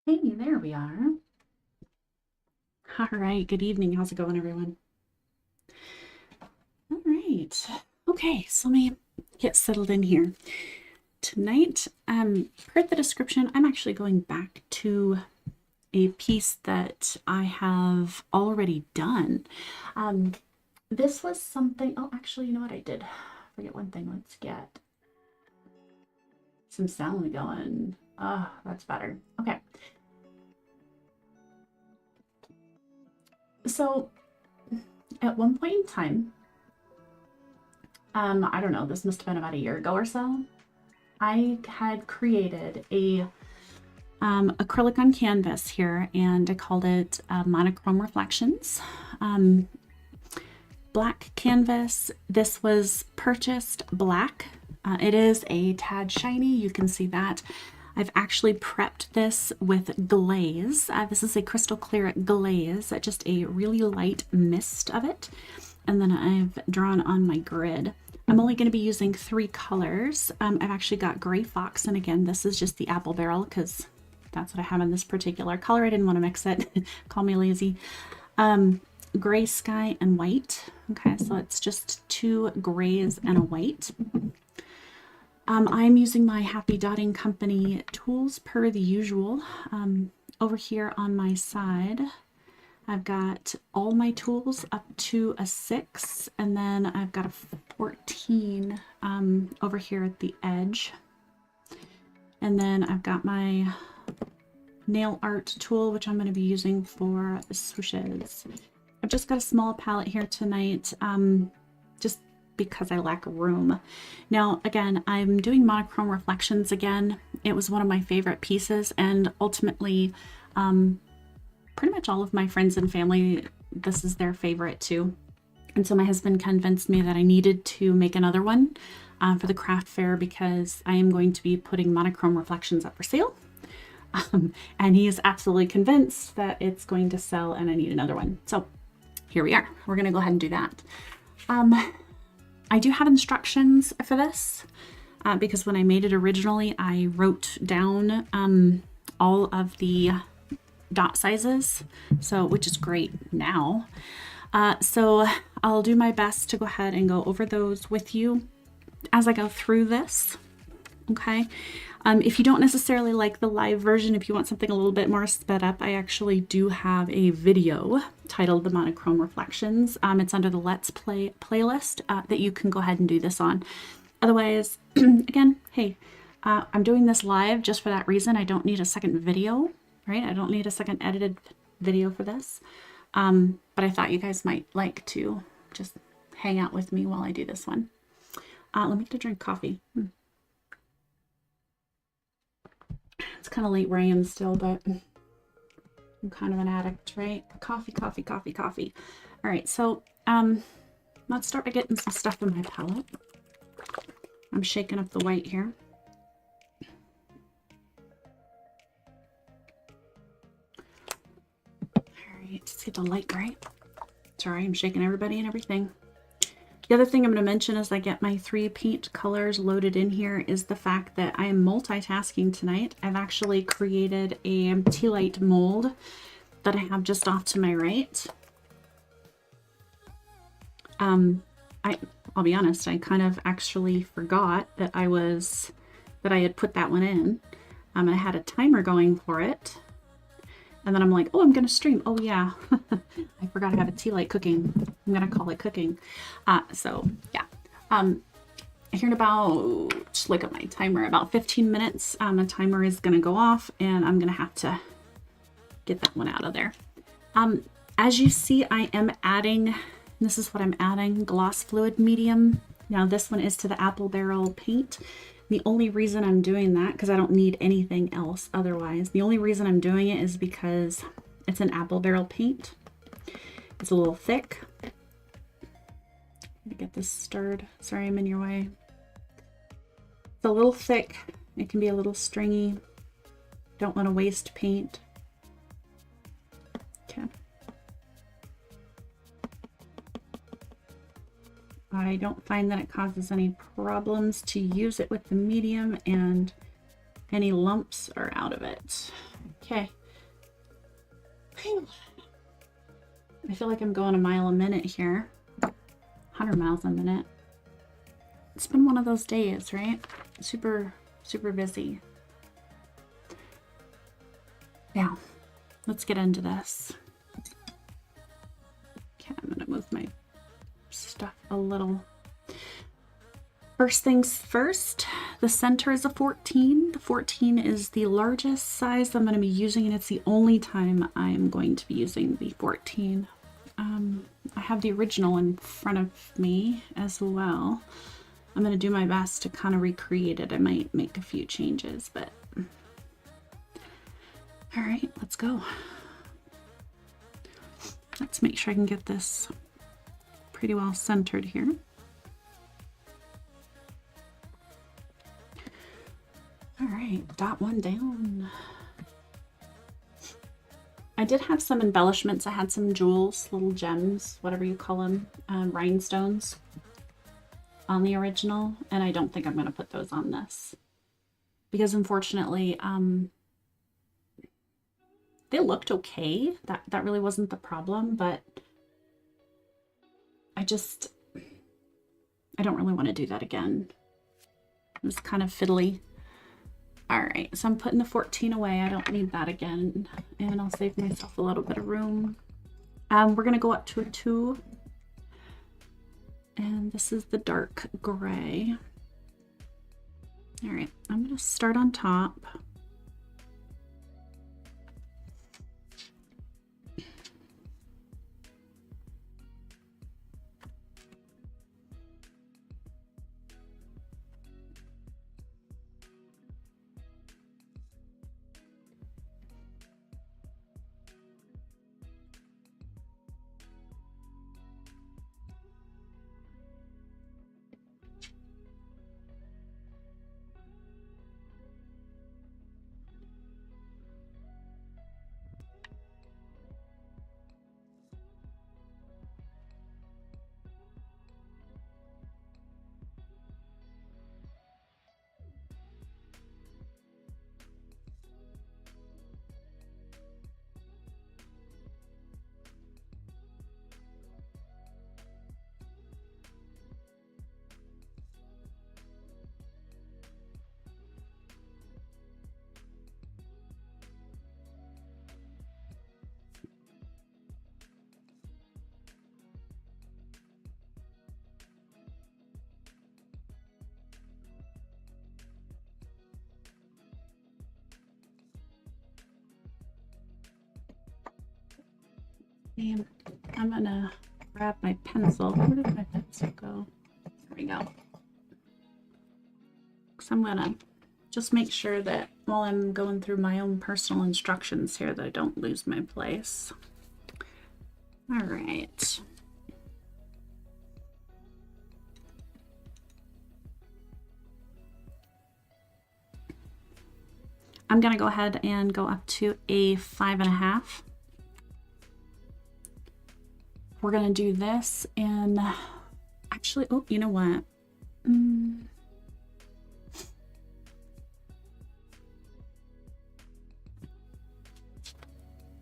Hey, there we are. All right, good evening. How's it going, everyone? All right. Okay, so let me get settled in here. Tonight, per the description, I'm actually going back to a piece that I have already done. This was something, oh, actually, you know what I did? Forget one thing. Let's get some sound going. Ah, that's better. Okay. So at one point in time, I don't know, this must have been about a year ago or so, I had created a acrylic on canvas here, and I called it Monochrome Reflections. Black canvas. This was purchased black. It is a tad shiny. You can see that. I've actually prepped this with glaze. This is a crystal clear glaze, just a really light mist of it. And then I've drawn on my grid. I'm only going to be using 3 colors. I've actually got Gray Fox, and again, this is just the apple barrel because that's what I have in this particular color. I didn't want to mix it. Call me lazy. Gray Sky and white. Okay, so it's just 2 grays and a white. I'm using my Happy Dotting Company tools per the usual. Over here on my side, I've got all my tools up to a 6, and then I've got a 14 over here at the edge. And then I've got my nail art tool, which I'm going to be using for swooshes. I've just got a small palette here tonight, just because I lack room. Now, again, I'm doing Monochrome Reflections again. It was one of my favorite pieces, and ultimately, pretty much all of my friends and family, this is their favorite too. And so my husband convinced me that I needed to make another one for the craft fair, because I am going to be putting Monochrome Reflections up for sale. And he is absolutely convinced that it's going to sell and I need another one. So here we are. We're going to go ahead and do that. I do have instructions for this because when I made it originally, I wrote down all of the dot sizes, so which is great now. So I'll do my best to go ahead and go over those with you as I go through this. Okay. If you don't necessarily like the live version, if you want something a little bit more sped up, I actually do have a video titled The Monochrome Reflections. It's under the Let's Play playlist that you can go ahead and do this on. Otherwise, again, hey, I'm doing this live just for that reason. I don't need a second video, right? I don't need a second edited video for this. But I thought you guys might like to just hang out with me while I do this one. Let me get a drink coffee. It's kind of late where I am still, but I'm kind of an addict, right? Coffee, coffee, coffee, coffee. All right, so let's start by getting some stuff in my palette. I'm shaking up the white here. All right, let's get the light right. Sorry, I'm shaking everybody and everything. The other thing I'm going to mention as I get my 3 paint colors loaded in here is the fact that I am multitasking tonight. I've actually created a tea light mold that I have just off to my right. I'll be honest, I kind of actually forgot that I had put that one in. I had a timer going for it. And then I'm like, oh, I'm going to stream. Oh, yeah. I forgot I have a tea light cooking. I'm going to call it cooking. So, yeah. Here in about, just look at my timer, about 15 minutes, the timer is going to go off, and I'm going to have to get that one out of there. As you see, I am adding, this is what I'm adding, gloss fluid medium. Now, this one is to the apple barrel paint. The only reason I'm doing that, because I don't need anything else otherwise, the only reason I'm doing it is because it's an apple barrel paint. It's a little thick. Let me get this stirred. Sorry, I'm in your way. It's a little thick. It can be a little stringy. Don't want to waste paint. Okay. I don't find that it causes any problems to use it with the medium, and any lumps are out of it. Okay, Phew. I feel like I'm going a mile a minute here. 100 miles a minute. It's been one of those days, right? Super, super busy. Yeah, let's get into this. Okay, I'm gonna move my stuff a little. First things first, the center is a 14. The 14 is the largest size I'm going to be using, and it's the only time I'm going to be using the 14. I have the original in front of me as well. I'm going to do my best to kind of recreate it. I might make a few changes, but all right, let's go. Let's make sure I can get this pretty well centered here. All right, dot one down. I did have some embellishments. I had some jewels, little gems, whatever you call them, rhinestones on the original, and I don't think I'm going to put those on this because unfortunately they looked okay. That really wasn't the problem, but I don't really want to do that again. It was kind of fiddly. All right, so I'm putting the 14 away. I don't need that again, and I'll save myself a little bit of room. We're gonna go up to a 2, and this is the dark gray. All right, I'm gonna start on top. And I'm gonna grab my pencil. Where did my pencil go? There we go. So I'm gonna just make sure that while I'm going through my own personal instructions here that I don't lose my place. All right. I'm gonna go ahead and go up to a 5.5. We're gonna do this in, actually, oh, you know what?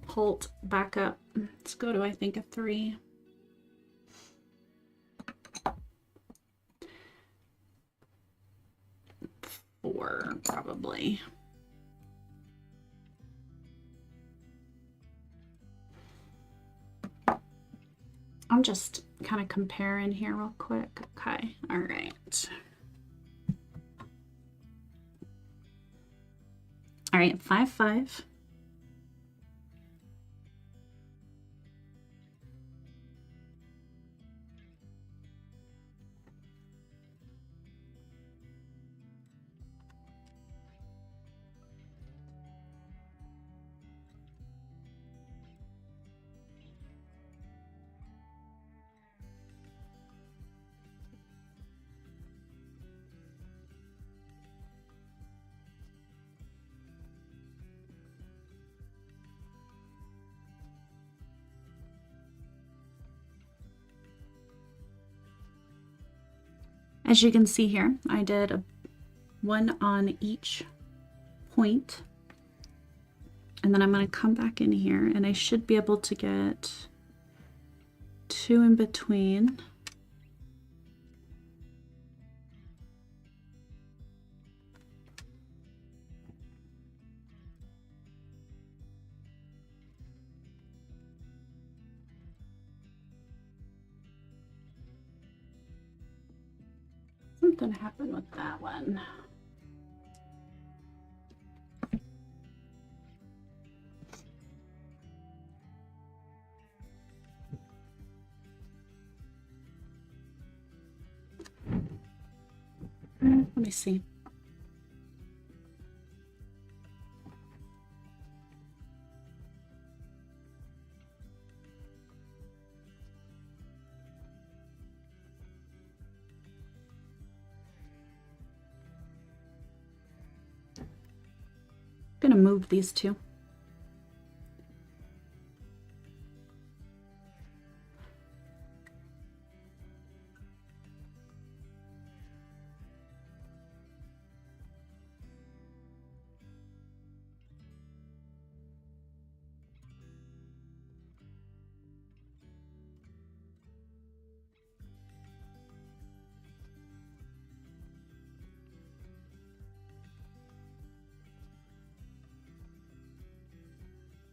Halt, back up. Let's go to, I think, a 3. Four, probably. I'm just kind of comparing here real quick. Okay, all right. All right, 5.5. As you can see here, I did one on each point, And then I'm going to come back in here and I should be able to get 2 in between. Something happened with that one. Let me see. I'm going to move these two.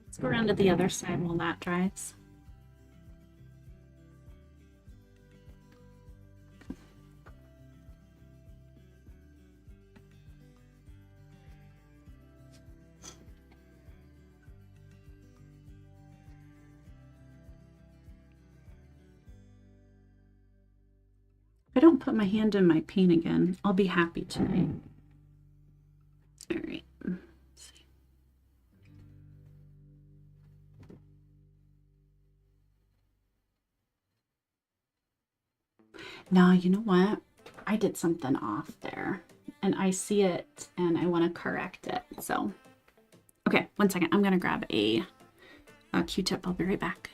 Let's go around to the other side while that dries. If I don't put my hand in my paint again, I'll be happy tonight. All right. Let's see. Now, you know what? I did something off there and I see it and I want to correct it. So, okay, one second. I'm going to grab a Q-tip. I'll be right back.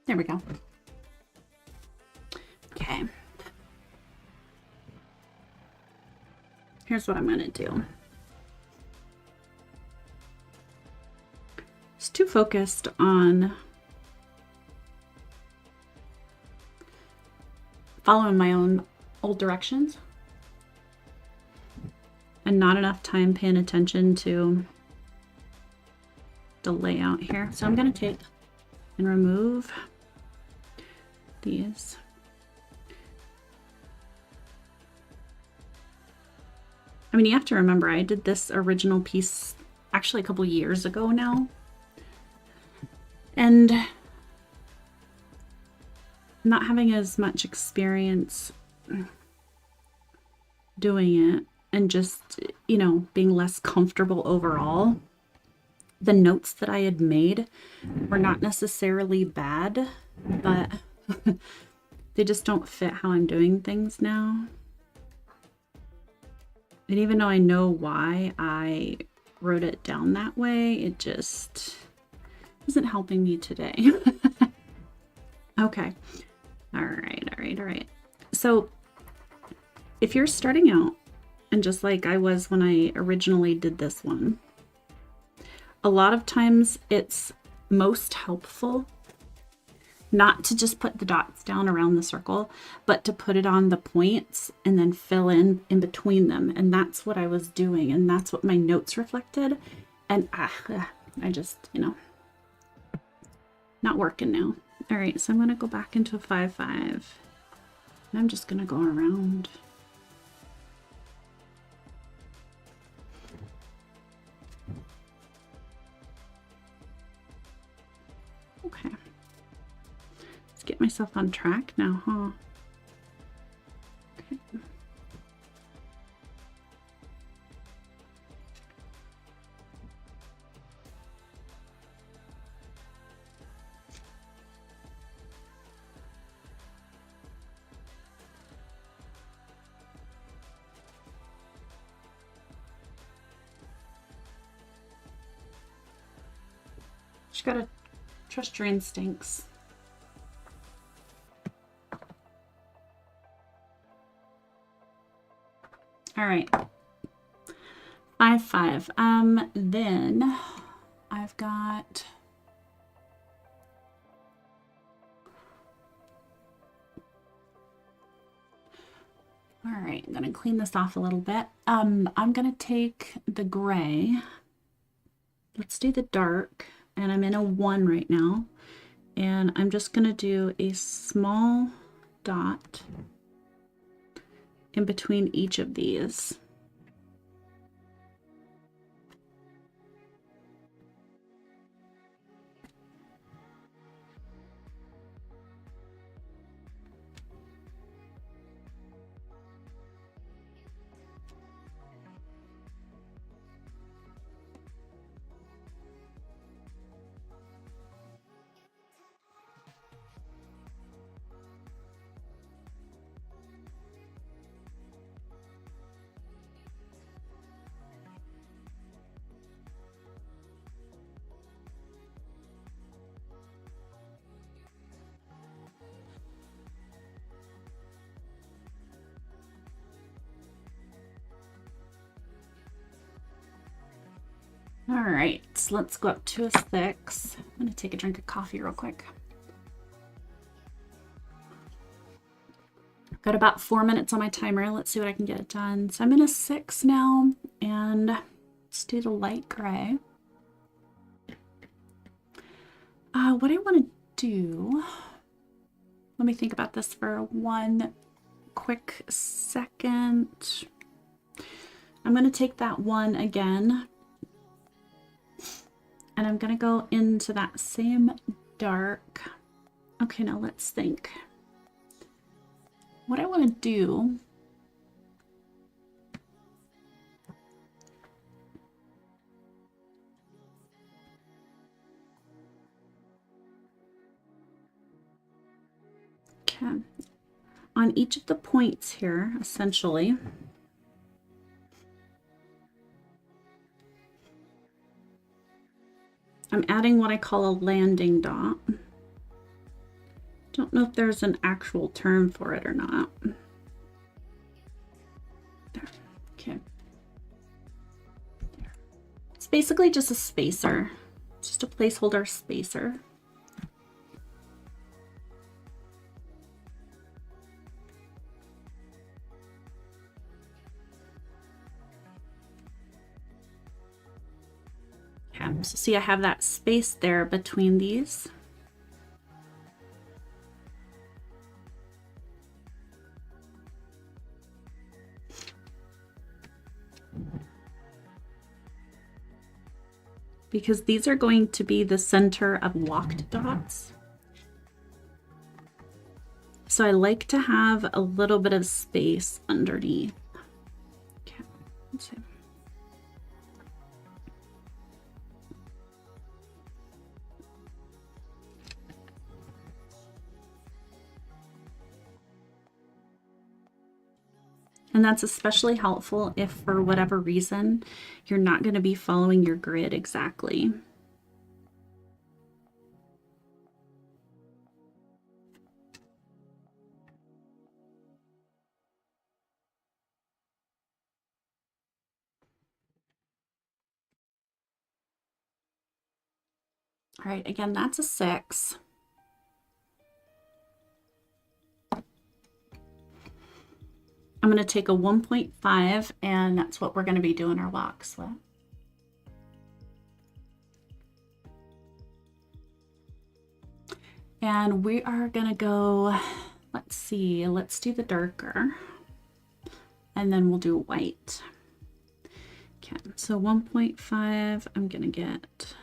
There we go. Okay. Here's what I'm going to do. Just too focused on following my own old directions and not enough time paying attention to the layout here. So I'm going to take and remove these. I mean, you have to remember, I did this original piece actually a couple years ago now. And not having as much experience doing it and just, you know, being less comfortable overall, the notes that I had made were not necessarily bad, but they just don't fit how I'm doing things now. And even though I know why I wrote it down that way, it just isn't helping me today. Okay. All right. So if you're starting out, and just like I was when I originally did this one, a lot of times it's most helpful not to just put the dots down around the circle, but to put it on the points and then fill in between them. And that's what I was doing. And that's what my notes reflected. And I just, you know, not working now. All right, so I'm going to go back into a 5-5. And I'm just going to go around. Okay. Let's get myself on track now, huh? Okay. Just gotta trust your instincts. All right. 5, 5. Then I've got all right, I'm gonna clean this off a little bit. I'm gonna take the gray. Let's do the dark, and I'm in a 1 right now. And I'm just gonna do a small dot in between each of these. All right, so let's go up to a 6. I'm gonna take a drink of coffee real quick. Got about 4 minutes on my timer. Let's see what I can get done. So I'm in a 6 now, and let's do the light gray. What I want to do, let me think about this for one quick second. I'm going to take that 1 again, and I'm going to go into that same dark. Okay, now let's think. What I want to do on each of the points here, essentially, I'm adding what I call a landing dot. Don't know if there's an actual term for it or not. There. Okay. There. It's basically just a spacer, just a placeholder spacer. So see, I have that space there between these. Because these are going to be the center of locked dots. So I like to have a little bit of space underneath. Okay, let's see. And that's especially helpful if for whatever reason you're not going to be following your grid exactly. All right, again, that's a 6. I'm going to take a 1.5, and that's what we're going to be doing our box with. And we are going to go, let's see, let's do the darker, and then we'll do white. Okay, so 1.5, I'm going to get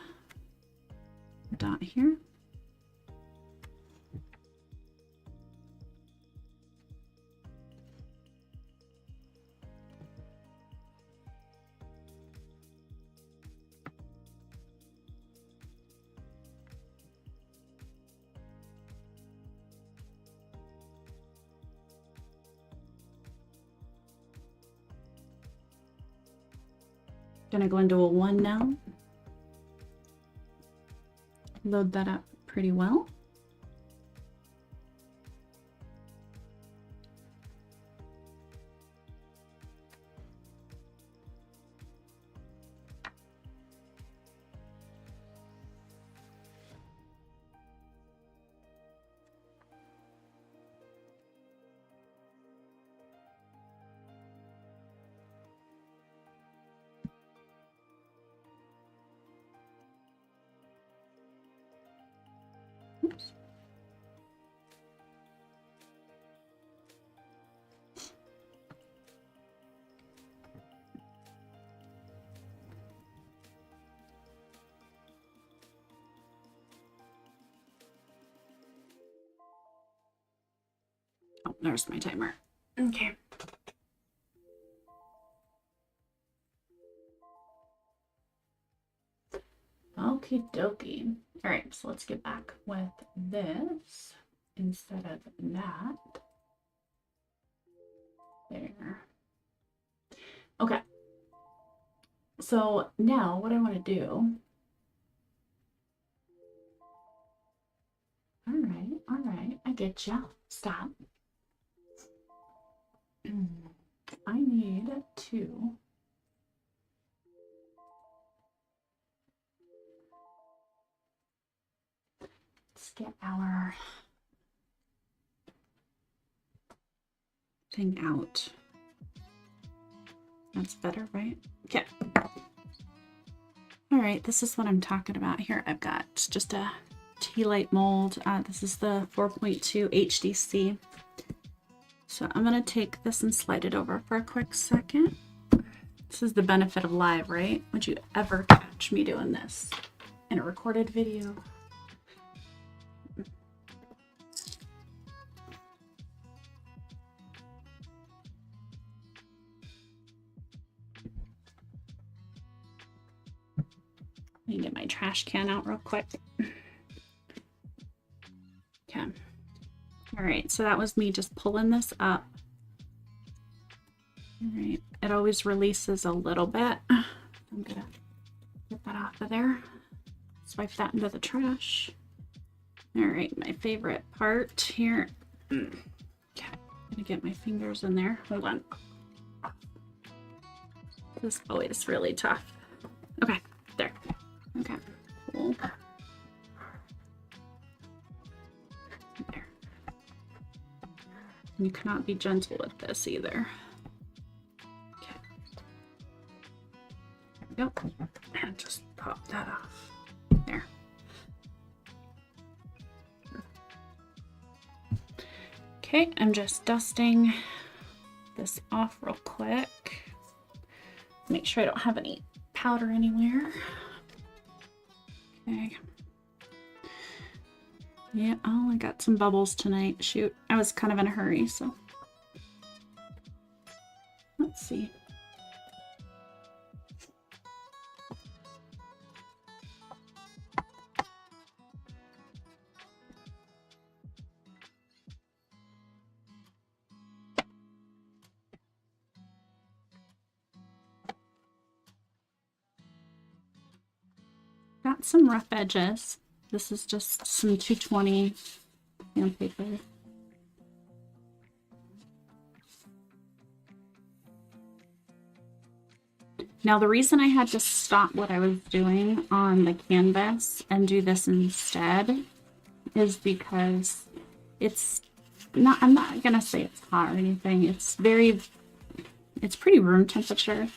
a dot here. Gonna go into a 1 now. load that up pretty well. Oops. Oh, there's my timer. Okay. Okie dokie. All right, so let's get back with this instead of that. There. Okay. So now what I want to do. All right, I get you. Stop. I need to let's get our thing out. That's better, right? Okay. All right, this is what I'm talking about here. I've got just a tea light mold. This is the 4.2 HDC. So I'm gonna take this and slide it over for a quick second. This is the benefit of live, right? Would you ever catch me doing this in a recorded video? Let me get my trash can out real quick. Okay. All right, so that was me just pulling this up. All right, it always releases a little bit. I'm gonna get that off of there. Swipe that into the trash. All right, my favorite part here. Okay, I'm gonna get my fingers in there. Hold on. This is always really tough. Okay, there. Okay, cool. There. You cannot be gentle with this either. Okay. There we go. And just pop that off. There. Okay, I'm just dusting this off real quick. Make sure I don't have any powder anywhere. Okay. Yeah, oh, I got some bubbles tonight. Shoot, I was kind of in a hurry, so. Let's see. Got some rough edges. This is just some 220 sandpaper. Now the reason I had to stop what I was doing on the canvas and do this instead is because it's not, I'm not gonna say it's hot or anything. It's pretty room temperature.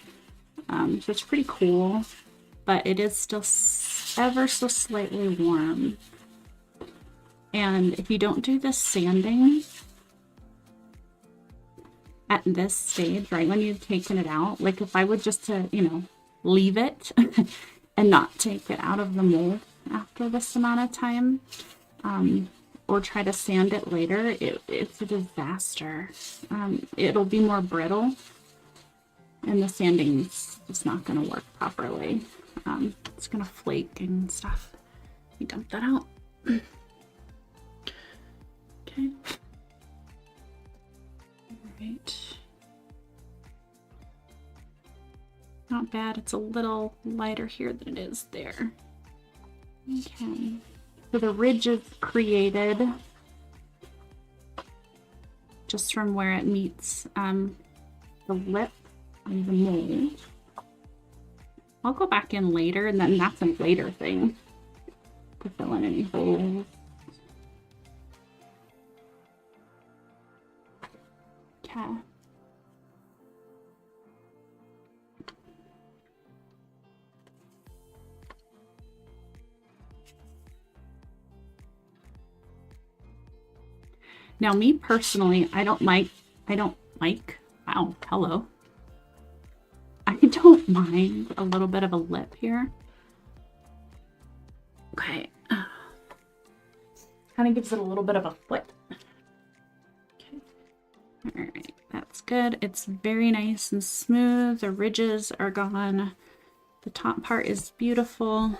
So it's pretty cool, but it is still ever so slightly warm. And if you don't do the sanding at this stage, right when you've taken it out, like if I would just leave it and not take it out of the mold after this amount of time, or try to sand it later, it's a disaster. It'll be more brittle and the sanding's just not going to work properly. It's going to flake and stuff. Let me dump that out. Okay. All right. Not bad. It's a little lighter here than it is there. Okay. So the ridge is created just from where it meets the lip and the mold. I'll go back in later, and then that's a later thing to fill in any holes. Okay. Now, me personally, I don't like, wow, hello. I don't mind a little bit of a lip here. Okay. Kind of gives it a little bit of a foot. Okay. All right, that's good. It's very nice and smooth. The ridges are gone. The top part is beautiful.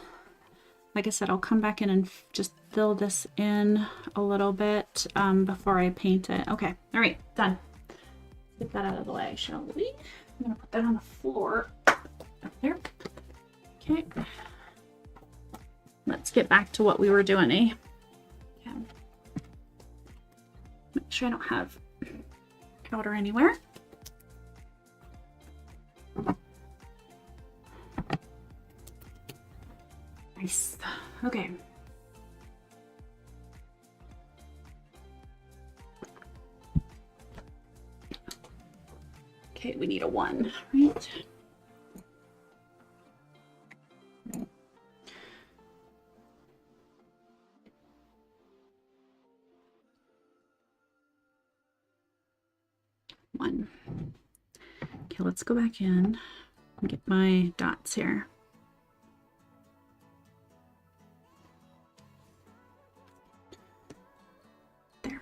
Like I said, I'll come back in and just fill this in a little bit before I paint it. Okay, all right, done. Get that out of the way, shall we? I'm gonna put that on the floor up there. Okay. Let's get back to what we were doing, eh? Okay. Make sure I don't have powder anywhere. Nice. Okay. Okay, we need a 1, right? One. Okay, let's go back in and get my dots here. There.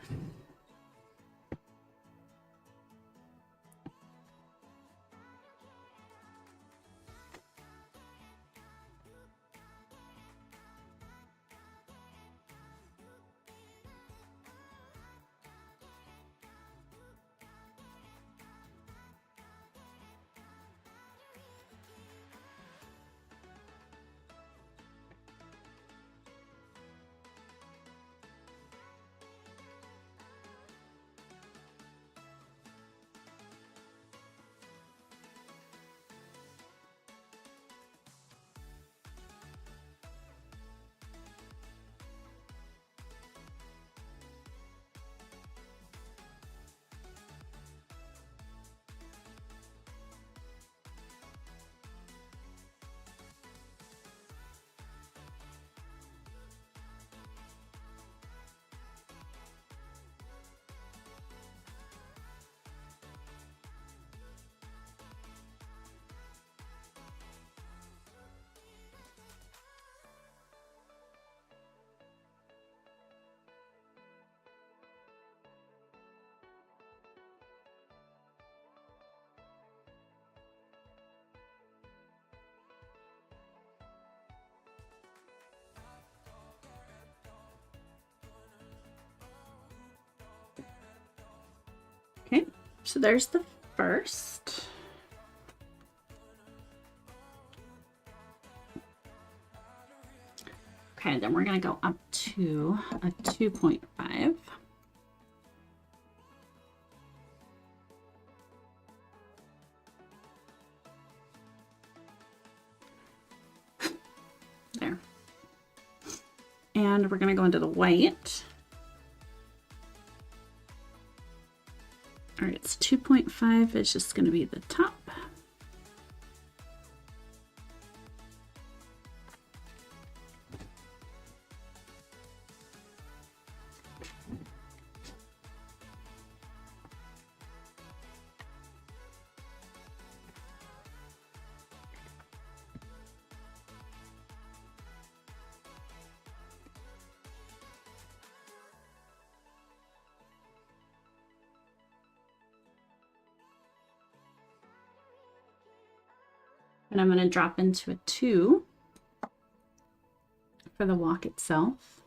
Okay, so there's the first. Okay, then we're gonna go up to a 2.5. There. And we're gonna go into the white. All right, it's 2.5 is just gonna be the top. And I'm going to drop into a 2 for the walk itself.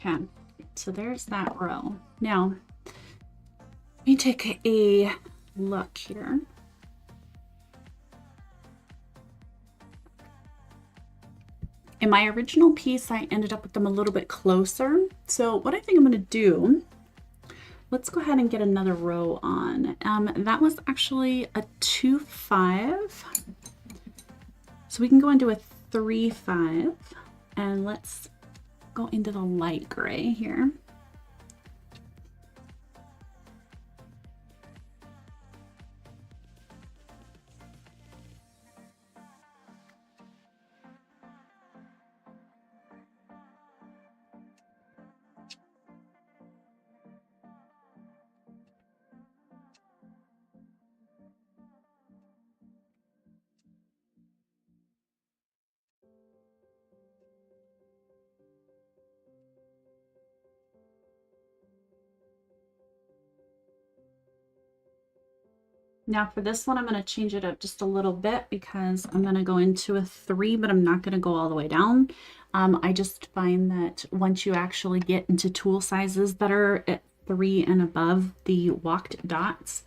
Okay, so there's that row. Now, let me take a look here. In my original piece, I ended up with them a little bit closer. So what I think I'm gonna do, let's go ahead and get another row on. That was actually a 2-5. So we can go into a 3-5, and let's go into the light gray here. Now for this one, I'm going to change it up just a little bit because I'm going to go into a 3, but I'm not going to go all the way down. I just find that once you actually get into tool sizes that are at 3 and above, the walked dots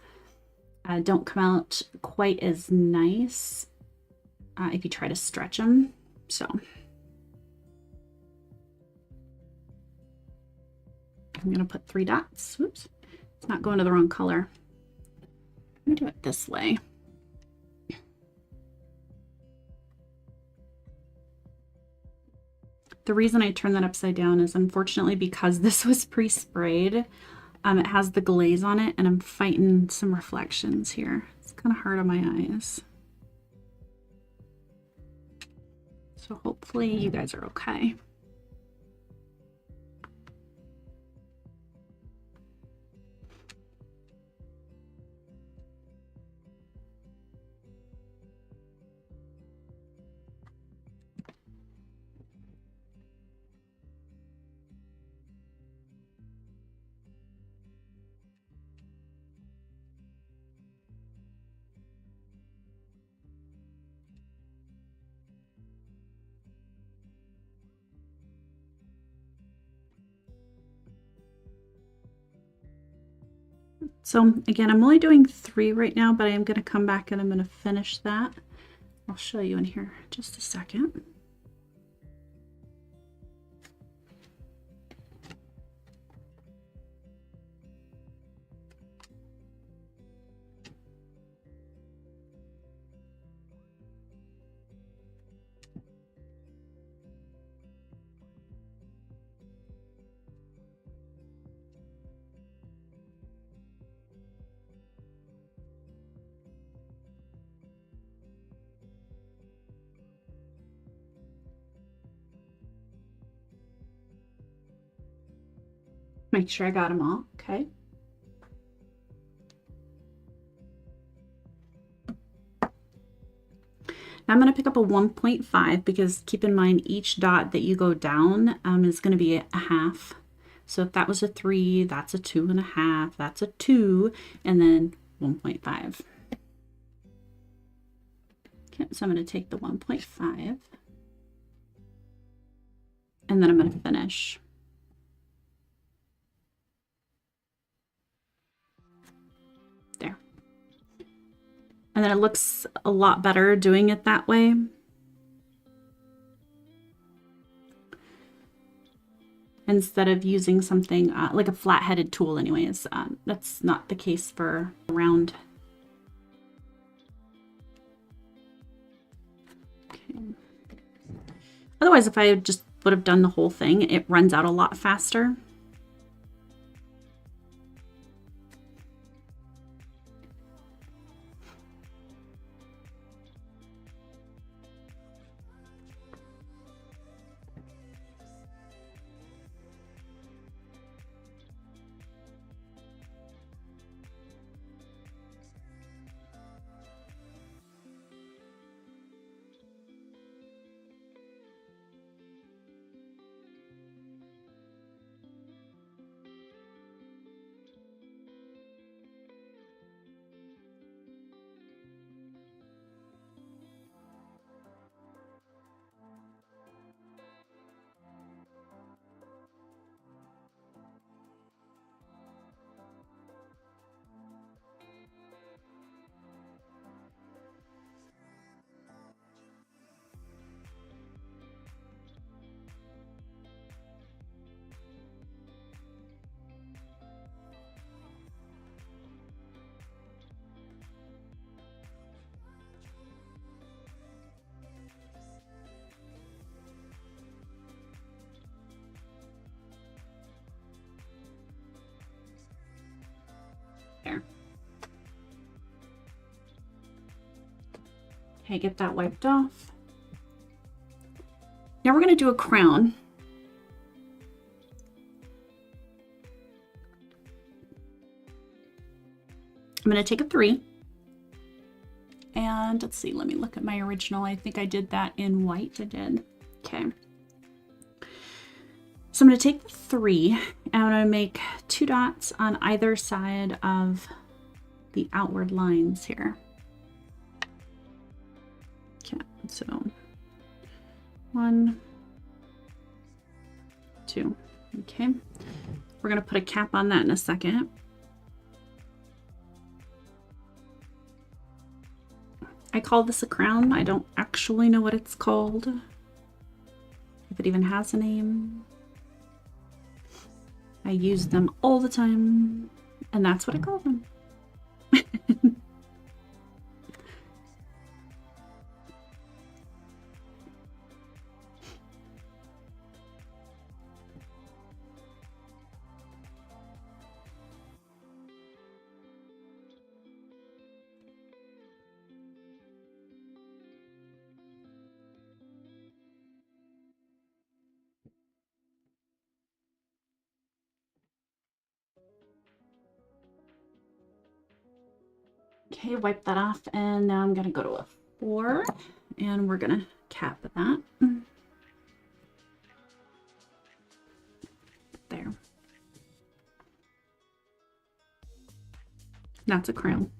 don't come out quite as nice if you try to stretch them. So I'm going to put 3 dots. Oops, it's not going to the wrong color. Let me do it this way. The reason I turned that upside down is unfortunately because this was pre-sprayed. It has the glaze on it and I'm fighting some reflections here. It's kind of hard on my eyes. So hopefully you guys are okay. So again, I'm only doing 3 right now, but I am going to come back and I'm going to finish that. I'll show you in here just a second. Make sure I got them all, okay. Now I'm going to pick up a 1.5 because keep in mind each dot that you go down is going to be a half. So if that was a 3, that's a 2.5, that's a 2, and then 1.5. Okay, so I'm going to take the 1.5 and then I'm going to finish. There. And then it looks a lot better doing it that way. Instead of using something like a flat-headed tool anyways. That's not the case for round. Okay. Otherwise, if I just would have done the whole thing, it runs out a lot faster. Okay, get that wiped off. Now we're going to do a crown. I'm going to take a 3. And let's see, let me look at my original. I think I did that in white. I did. Okay. So I'm going to take the 3 and I'm going to make 2 dots on either side of the outward lines here. Okay, so 1, 2. Okay. We're going to put a cap on that in a second. I call this a crown. I don't actually know what it's called, if it even has a name. I use them all the time, and that's what I call them. Okay, wipe that off, and now I'm gonna go to a 4, and we're gonna cap that. There. That's a crown.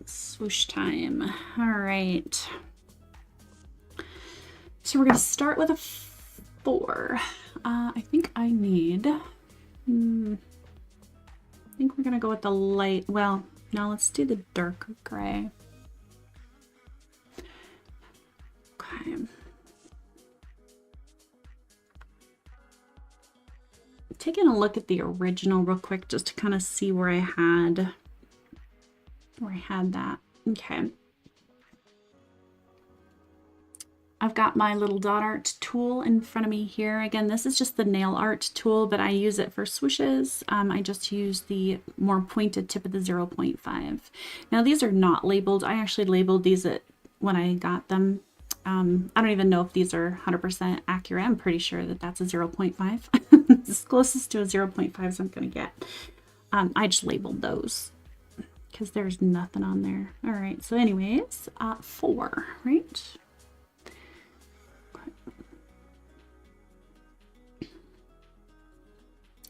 Swoosh time. All right. So we're going to start with a 4. I think I need, I think we're going to go with the light. Well, now let's do the darker gray. Okay. Taking a look at the original real quick just to kind of see where I had that. Okay. I've got my little dot art tool in front of me here. Again, this is just the nail art tool, but I use it for swooshes. I just use the more pointed tip of the 0.5. Now these are not labeled. I actually labeled these when I got them. I don't even know if these are 100% accurate. I'm pretty sure that that's a 0.5. It's as closest to a 0.5 as I'm going to get. I just labeled those because there's nothing on there. All right, so anyways, 4, right?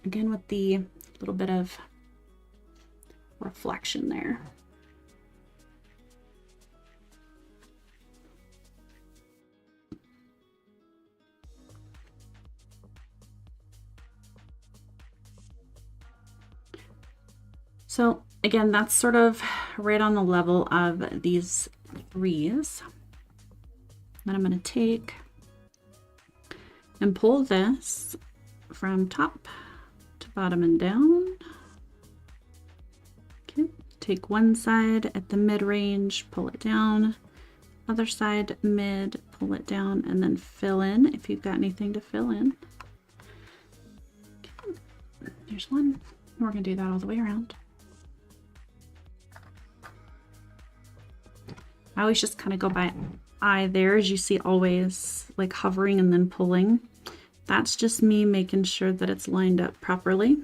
Again, with the little bit of reflection there. So again, that's sort of right on the level of these 3s. Then I'm going to take and pull this from top to bottom and down. Okay, take one side at the mid-range, pull it down. Other side mid, pull it down, and then fill in if you've got anything to fill in. Okay. There's one. We're going to do that all the way around. I always just kind of go by eye there, as you see, always like hovering and then pulling. That's just me making sure that it's lined up properly.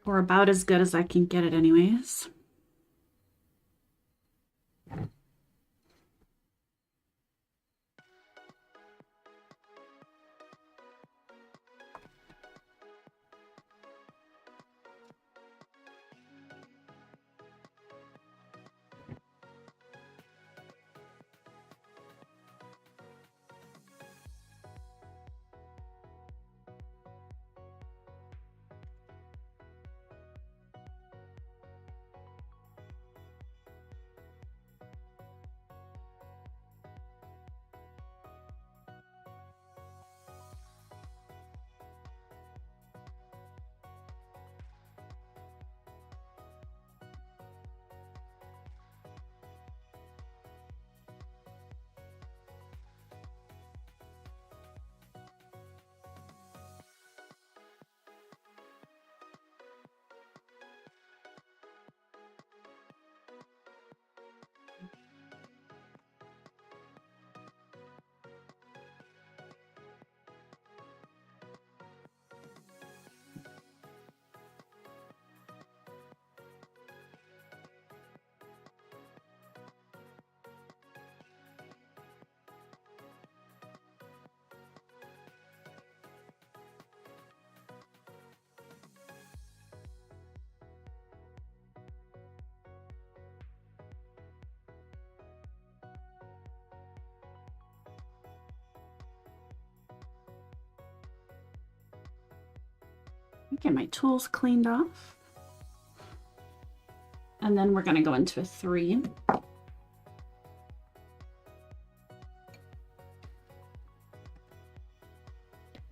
Or about as good as I can get it anyways. Get my tools cleaned off. And then we're going to go into a 3.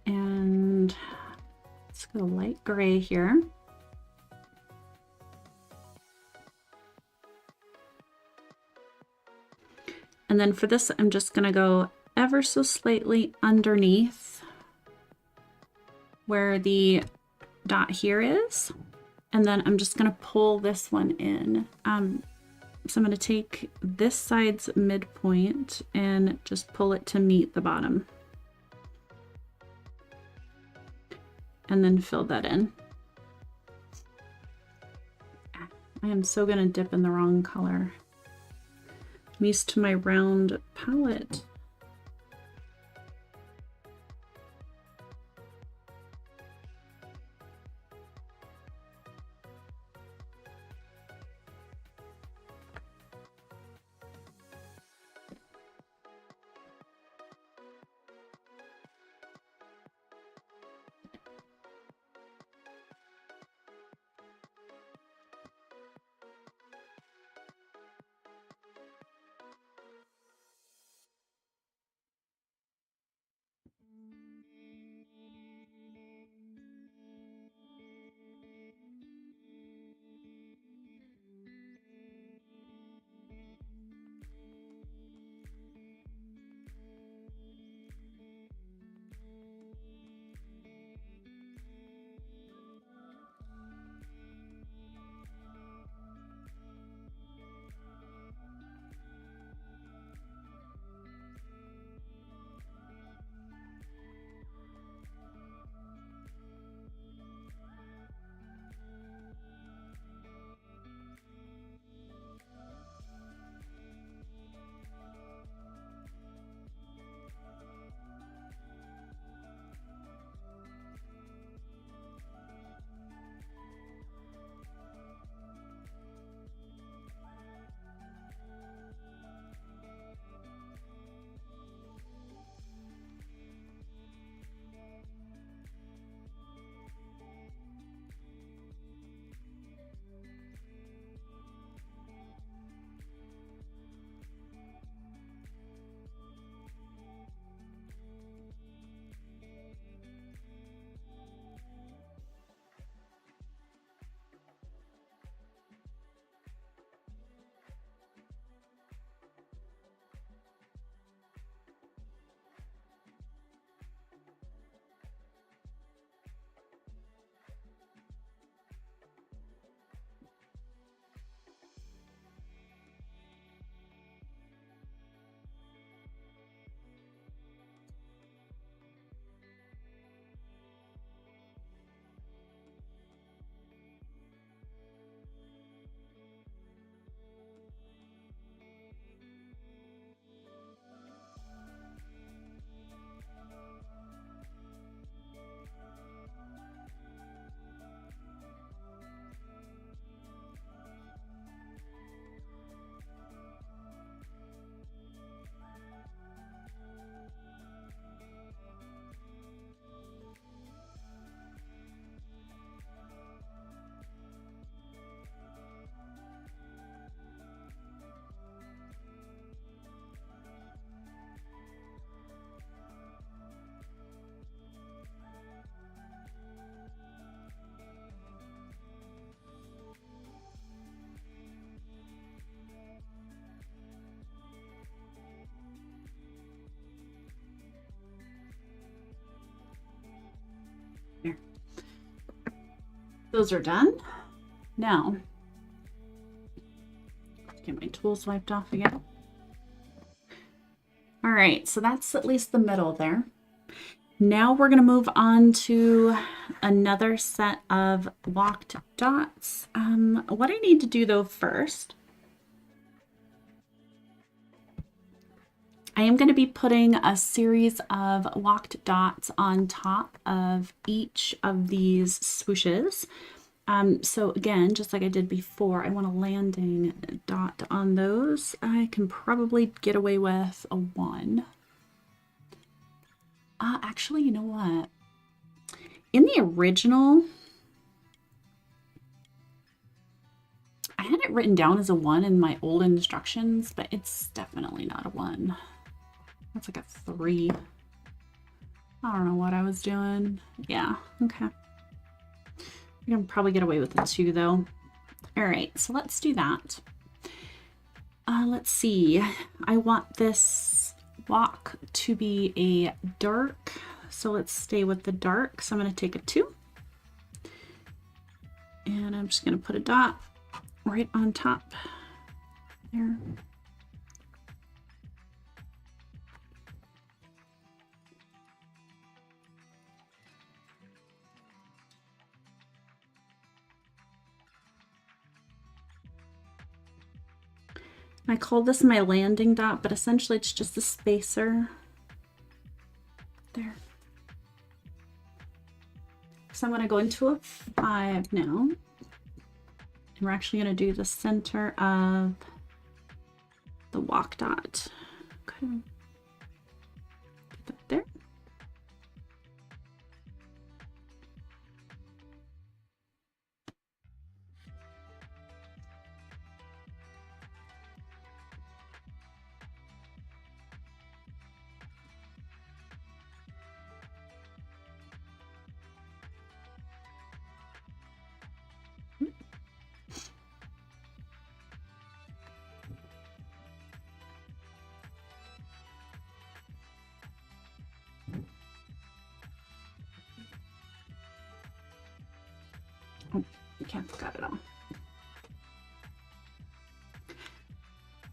And let's go light gray here. And then for this, I'm just going to go ever so slightly underneath where the dot here is. And then I'm just going to pull this one in. So I'm going to take this side's midpoint and just pull it to meet the bottom. And then fill that in. I am so going to dip in the wrong color. I'm used to my round palette. There. Those are done. Now, get my tools wiped off again. All right, so that's at least the middle there. Now we're going to move on to another set of walked dots. What I need to do though first, I am going to be putting a series of walked dots on top of each of these swooshes. So again, just like I did before, I want a landing dot on those. I can probably get away with a 1. Actually, you know what? In the original, had it written down as a 1 in my old instructions, but it's definitely not a 1. That's like a 3. I don't know what I was doing. Yeah, okay. We can probably get away with a 2 though. All right, so let's do that. Let's see. I want this walk to be a dark, so let's stay with the dark. So I'm going to take a 2. And I'm just going to put a dot right on top there. I call this my landing dot, but essentially it's just a spacer there. So I'm going to go into a 5 now. And we're actually going to do the center of the walk dot. Okay. Get that there. Oh, okay, got it all.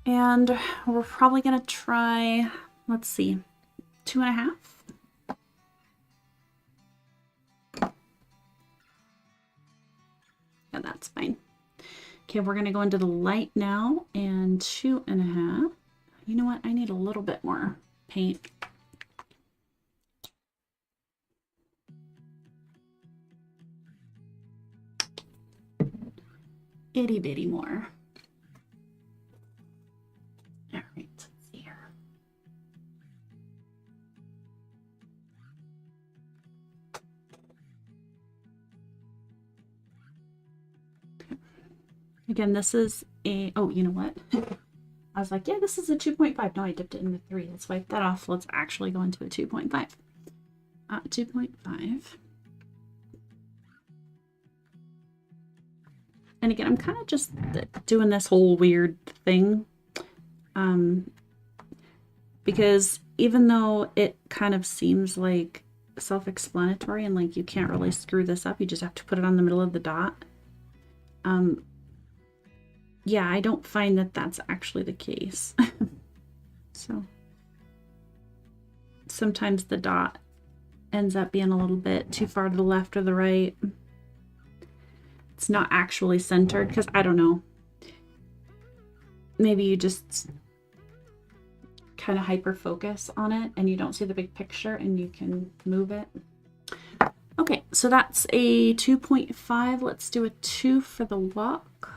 And we're probably going to try, let's see, 2.5. Yeah, that's fine. Okay, we're going to go into the light now, and 2.5. You know what? I need a little bit more paint. Itty bitty more. All right, let's see here. Okay. Again, this is a, oh, you know what? I was like, yeah, this is a 2.5. No, I dipped it in the 3. Let's wipe that off. Let's actually go into a 2.5. 2.5. And again, I'm kind of just doing this whole weird thing. Because even though it kind of seems like self-explanatory and like you can't really screw this up, you just have to put it on the middle of the dot. Yeah, I don't find that that's actually the case. So sometimes the dot ends up being a little bit too far to the left or the right. It's not actually centered because I don't know. Maybe you just kind of hyper focus on it and you don't see the big picture and you can move it. Okay, so that's a 2.5. Let's do a 2 for the walk.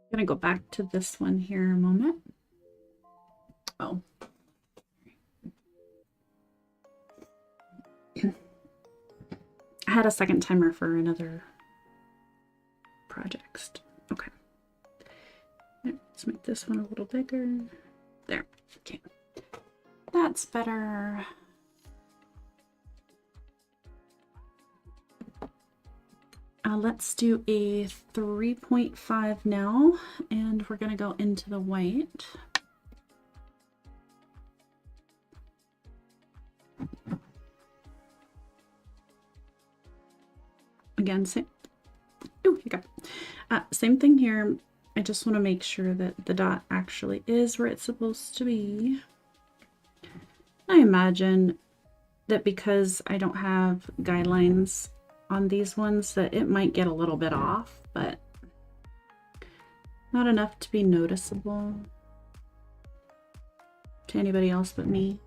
I'm gonna go back to this one here a moment. Oh. I had a second timer for another project. Okay. Let's make this one a little bigger. There. Okay. That's better. Let's do a 3.5 now, and we're going to go into the white. Again, same thing here. I just want to make sure that the dot actually is where it's supposed to be. I imagine that because I don't have guidelines on these ones that it might get a little bit off, but not enough to be noticeable to anybody else but me.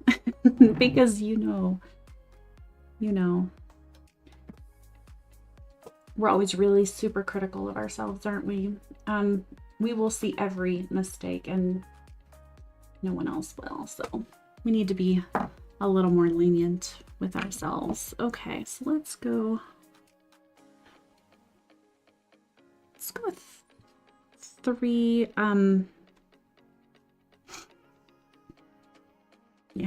Because you know, we're always really super critical of ourselves, aren't we? We will see every mistake and no one else will, so we need to be a little more lenient with ourselves. Okay, so let's go with 3. Yeah, I'm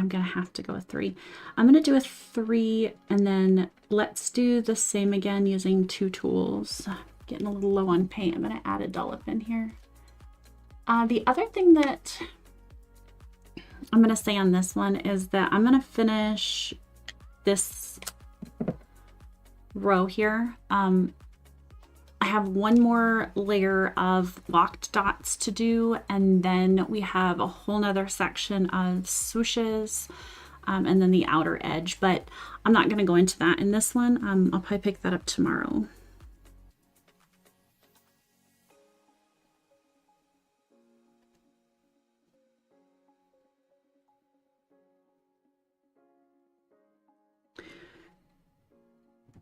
gonna have to go with 3. I'm gonna do a 3, and then let's do the same again using 2 tools. Getting a little low on paint. I'm gonna add a dollop in here. The other thing that I'm gonna say on this one is that I'm gonna finish this row here. I have one more layer of locked dots to do, and then we have a whole nother section of swooshes, and then the outer edge, but I'm not going to go into that in this one. I'll probably pick that up tomorrow.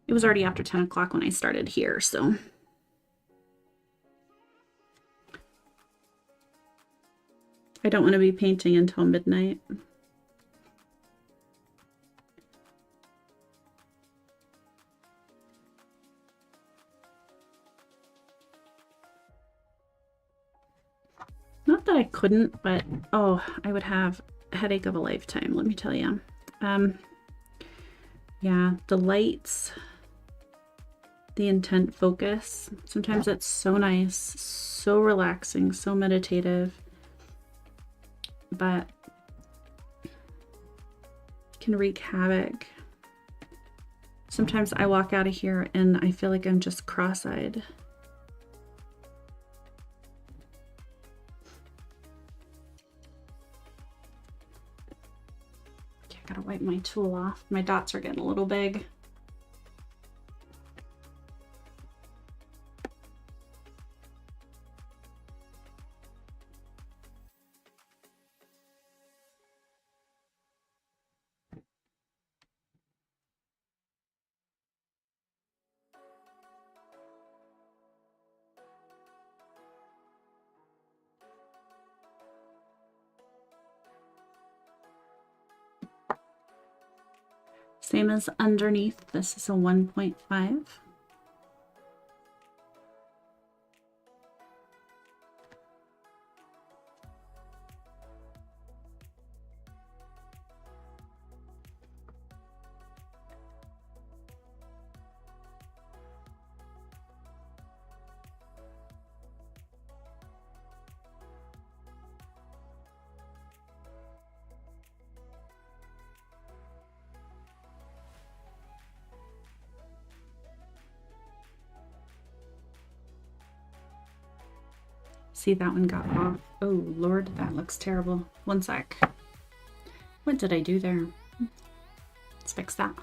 It was already after 10 o'clock when I started here, so. I don't want to be painting until midnight. Not that I couldn't, but oh, I would have a headache of a lifetime, let me tell you. Yeah, the lights, the intent focus, sometimes it's so nice, so relaxing, so meditative, but can wreak havoc. Sometimes I walk out of here and I feel like I'm just cross-eyed. Okay, I gotta wipe my tool off. My dots are getting a little big. Same as underneath, this is a 1.5. See, that one got off. Oh, Lord, that looks terrible. One sec. What did I do there? Let's fix that.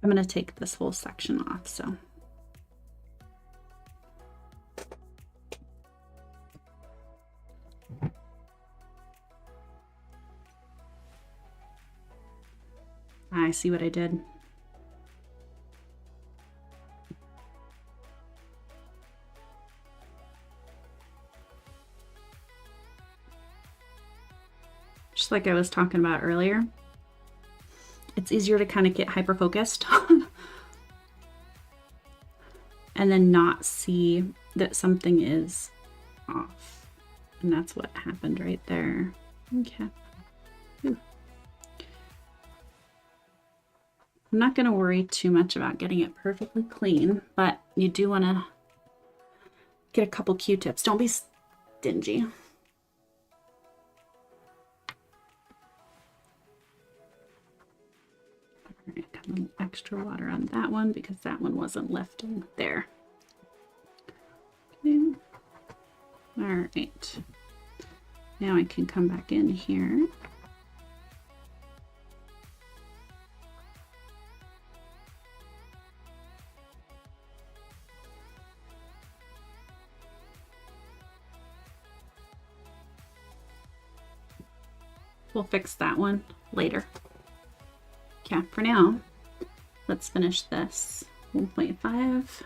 I'm going to take this whole section off, so. I see what I did. Just like I was talking about earlier, it's easier to kind of get hyper focused and then not see that something is off. And that's what happened right there. Okay. Ooh. I'm not going to worry too much about getting it perfectly clean, but you do want to get a couple Q-tips. Don't be stingy. All right, got a little extra water on that one because that one wasn't lifting there. Okay. All right. Now I can come back in here. We'll fix that one later. Okay, for now, let's finish this 1.5.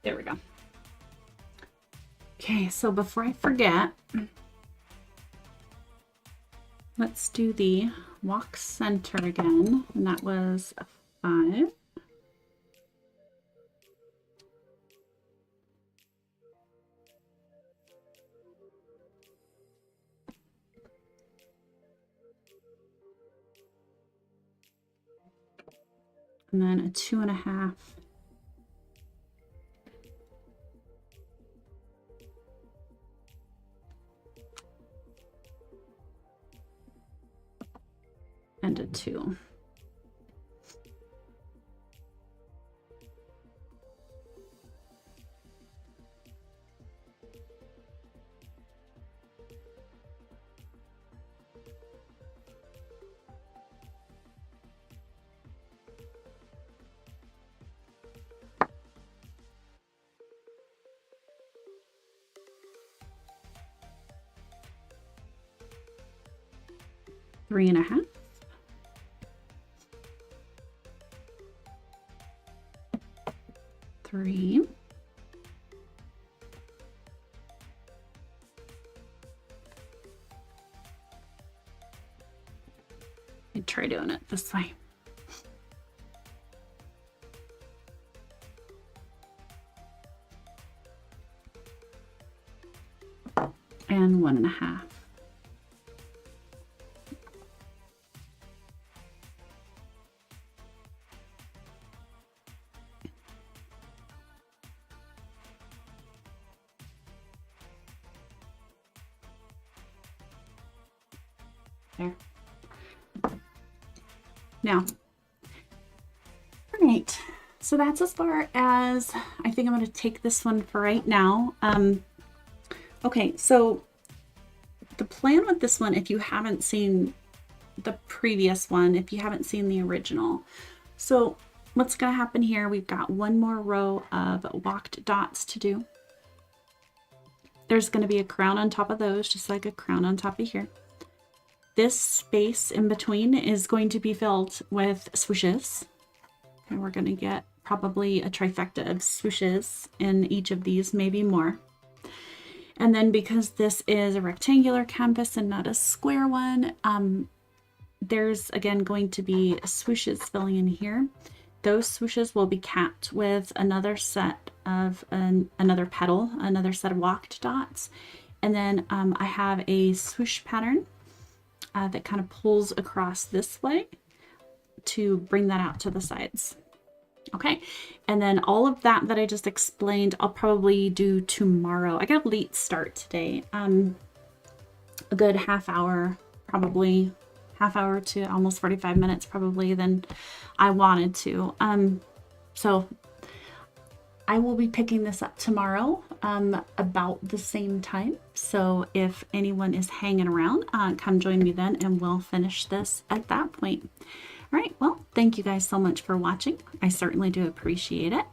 There we go. Okay, so before I forget, let's do the walk center again. And that was a 5. And then a 2.5. And a 2. Three and a half. Three. I try doing it this way. And 1.5. There. Now, all right, so that's as far as I think I'm going to take this one for right now. Okay, so the plan with this one, if you haven't seen the previous one if you haven't seen the original. So what's going to happen here, we've got one more row of walked dots to do. There's going to be a crown on top of those, just like a crown on top of here. This space in between is going to be filled with swooshes. And we're going to get probably a trifecta of swooshes in each of these, maybe more. And then because this is a rectangular canvas and not a square one, there's again going to be swooshes filling in here. Those swooshes will be capped with another set of another petal, another set of walked dots. And then I have a swoosh pattern that kind of pulls across this way to bring that out to the sides. Okay, and then all of that I just explained, I'll probably do tomorrow. I got a late start today. A good half hour, probably half hour to almost 45 minutes probably than I wanted to. So I will be picking this up tomorrow about the same time. So if anyone is hanging around, come join me then and we'll finish this at that point. All right, well, thank you guys so much for watching. I certainly do appreciate it.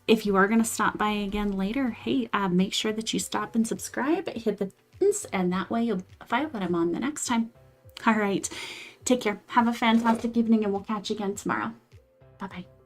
If you are going to stop by again later, hey, make sure that you stop and subscribe, hit the buttons, and that way you'll find when I'm on the next time. All right, take care. Have a fantastic evening, and we'll catch you again tomorrow. Bye-bye.